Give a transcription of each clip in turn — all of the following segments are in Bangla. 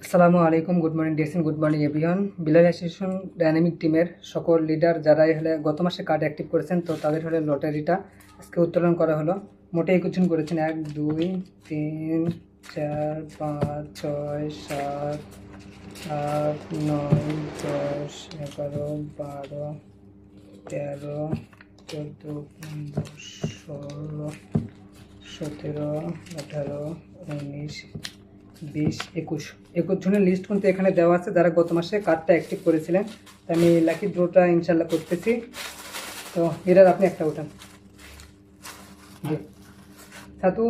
আসসালামু আলাইকুম, গুড মর্নিং ডেসিন, good morning everyone. Bilal association dynamic টিমের সকল লিডার যারাই হলে গত মাসে কার্ড অ্যাক্টিভ করেছেন, তো তাদের হলে লটারিটা আজকে উত্তোলন করা হলো। মোটে 21 জন করেছেন। 1 2 3 4 5 6 7 8 9 10 11 12 13 14 15 16 17 18 19 20 21 জনের লিস্ট কিন্তু এখানে দেওয়া আছে যারা গত মাসে কার্ডটা অ্যাক্টিভ করেছিলেন। তো আমি লাকি ড্রটা ইনশাল্লাহ করতেছি। তো এরার আপনি একটা উঠান জি ছাতু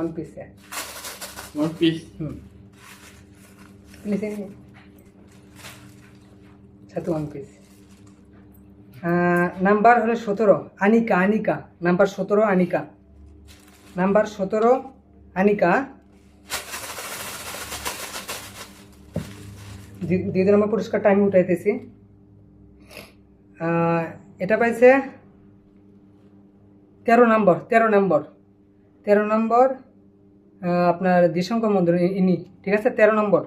1 পিস ছাতু 1 পিস। নাম্বার হলো 17 আনিকা নাম্বার 17 আনিকা দ্বিতীয় নম্বর পুরস্কারটা আমি উঠাইতেছি। এটা পাইছে 13 নম্বর আপনার দিশঙ্কর মন্দির ইনি, ঠিক আছে। 13 নম্বর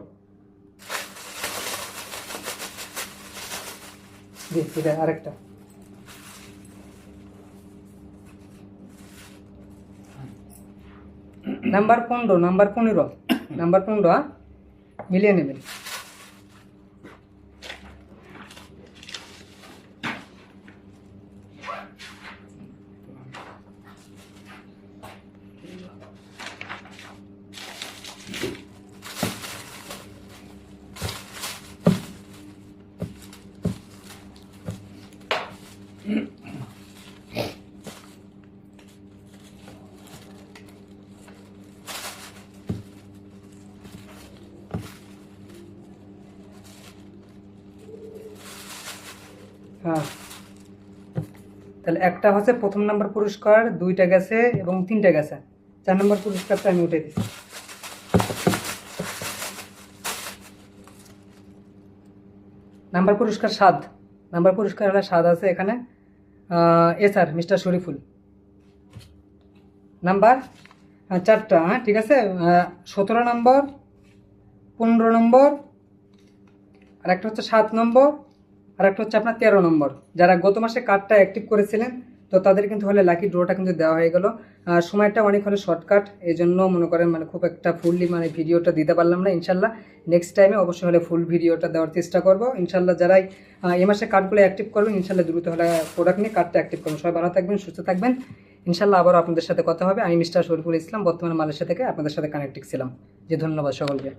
জি, এটা আরেকটা। নাম্বার 15 মিলিয়ে নেবেন। হ্যাঁ, তাহলে একটা হচ্ছে প্রথম নাম্বার পুরস্কার, 2টা গেছে এবং 3টা গেছে। 4 নম্বর পুরস্কারটা আমি উঠে দিচ্ছি। নাম্বার পুরস্কার 7 হলো 7 আছে এখানে। Sir mister Shariful. নাম্বার 4টা, হ্যাঁ ঠিক আছে। 17 নম্বর, 15 নম্বর, আর একটা হচ্ছে 7 নম্বর, আর একটা হচ্ছে আপনার 13 নম্বর। যারা গত মাসে কার্ডটা অ্যাক্টিভ করেছিলেন, তো তাদের কিন্তু হলে লাকি ড্রটা কিন্তু দেওয়া হয়ে গেল। সময়টা অনেক হলে শর্টকাট, এই জন্য মনে করেন খুব একটা ফুললি ভিডিওটা দিতে পারলাম না। ইনশাল্লাহ নেক্সট টাইমে অবশ্যই হলে ফুল ভিডিওটা দেওয়ার চেষ্টা করব। ইনশাল্লাহ যারাই এই মাসে কার্ডগুলো অ্যাক্টিভ করবেন, ইনশাল্লাহ দ্রুত হলে প্রোডাক্ট নিয়ে কার্ডটা অ্যাক্টিভ করবেন। সবাই ভালো থাকবেন, সুস্থ থাকবেন। ইনশাল্লাহ আবারও আপনাদের সাথে কথা হবে। আমি মিস্টার শরীফুল ইসলাম, বর্তমানে মালয়েশিয়া থেকে আপনাদের সাথে কানেক্টেড ছিলাম। যে ধন্যবাদ সকলকে।